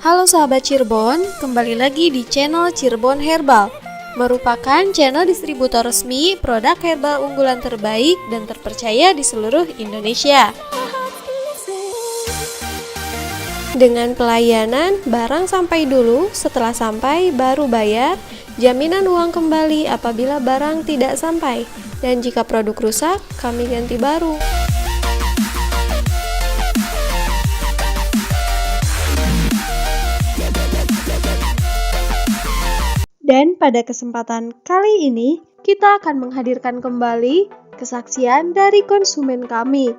Halo sahabat Cirebon, kembali lagi di channel Cirebon Herbal, merupakan channel distributor resmi produk herbal unggulan terbaik dan terpercaya di seluruh Indonesia. Dengan pelayanan barang sampai dulu, setelah sampai baru bayar, jaminan uang kembali apabila barang tidak sampai, dan jika produk rusak, kami ganti baru. Dan pada kesempatan kali ini, kita akan menghadirkan kembali kesaksian dari konsumen kami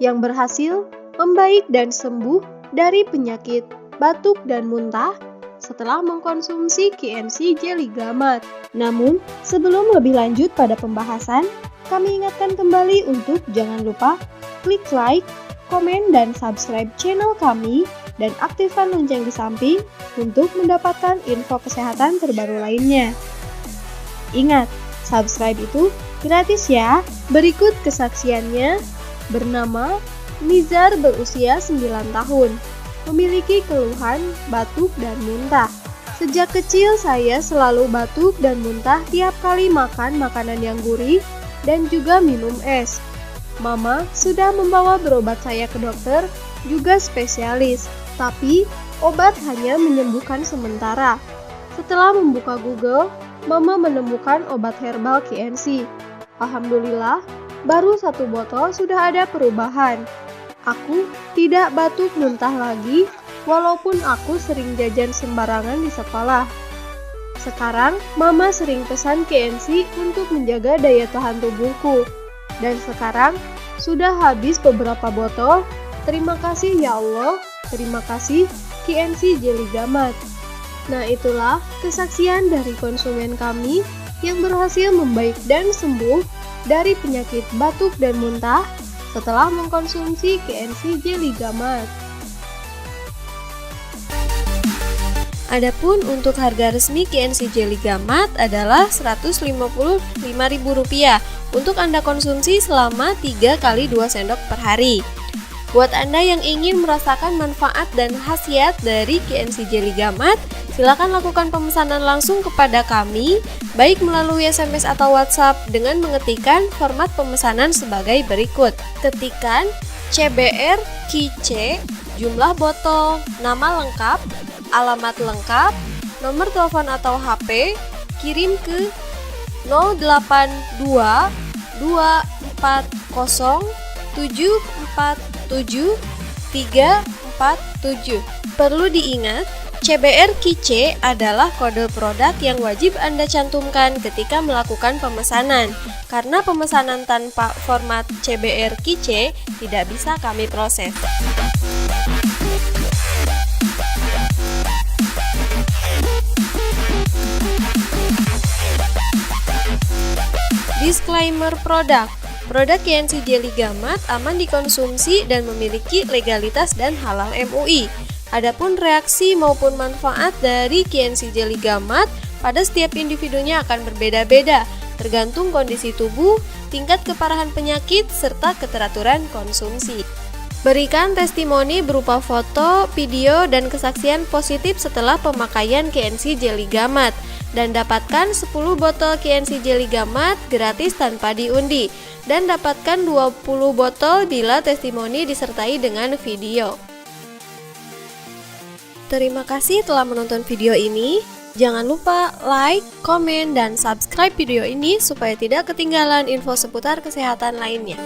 yang berhasil membaik dan sembuh dari penyakit batuk dan muntah setelah mengkonsumsi KNC Jelly Gamat. Namun, sebelum lebih lanjut pada pembahasan, kami ingatkan kembali untuk jangan lupa klik like, komen, dan subscribe channel kami dan aktifkan lonceng di samping untuk mendapatkan info kesehatan terbaru lainnya. Ingat, subscribe itu gratis ya. Berikut kesaksiannya. Bernama Nizar, berusia 9 tahun. Memiliki keluhan batuk dan muntah. Sejak kecil saya selalu batuk dan muntah tiap kali makan makanan yang gurih dan juga minum es. Mama sudah membawa berobat saya ke dokter, juga spesialis. Tapi, obat hanya menyembuhkan sementara. Setelah membuka Google, Mama menemukan obat herbal KNC. Alhamdulillah, baru 1 botol sudah ada perubahan. Aku tidak batuk muntah lagi, walaupun aku sering jajan sembarangan di sekolah. Sekarang, Mama sering pesan KNC untuk menjaga daya tahan tubuhku. Dan sekarang, sudah habis beberapa botol. Terima kasih ya Allah. Terima kasih KNC Jelly Gamat. Nah, itulah kesaksian dari konsumen kami yang berhasil membaik dan sembuh dari penyakit batuk dan muntah setelah mengkonsumsi KNC Jelly Gamat. Adapun untuk harga resmi KNC Jelly Gamat adalah Rp155.000 untuk Anda konsumsi selama 3 kali 2 sendok per hari. Buat Anda yang ingin merasakan manfaat dan khasiat dari KNC Jelly Gamat, silakan lakukan pemesanan langsung kepada kami, baik melalui SMS atau WhatsApp dengan mengetikkan format pemesanan sebagai berikut. Ketikkan CBR KIC, jumlah botol, nama lengkap, alamat lengkap, nomor telepon atau HP, kirim ke 082 240 747-347. Perlu diingat, CBR KIC adalah kode produk yang wajib Anda cantumkan ketika melakukan pemesanan. Karena pemesanan tanpa format CBR KIC tidak bisa kami proses. Disclaimer produk. Produk KNC Jelly Gamat aman dikonsumsi dan memiliki legalitas dan halal MUI. Adapun reaksi maupun manfaat dari KNC Jelly Gamat pada setiap individunya akan berbeda-beda, tergantung kondisi tubuh, tingkat keparahan penyakit, serta keteraturan konsumsi. Berikan testimoni berupa foto, video, dan kesaksian positif setelah pemakaian KNC Jelly Gamat. Dan dapatkan 10 botol KNC Jelly Gamat gratis tanpa diundi. Dan dapatkan 20 botol bila testimoni disertai dengan video. Terima kasih telah menonton video ini. Jangan lupa like, komen, dan subscribe video ini supaya tidak ketinggalan info seputar kesehatan lainnya.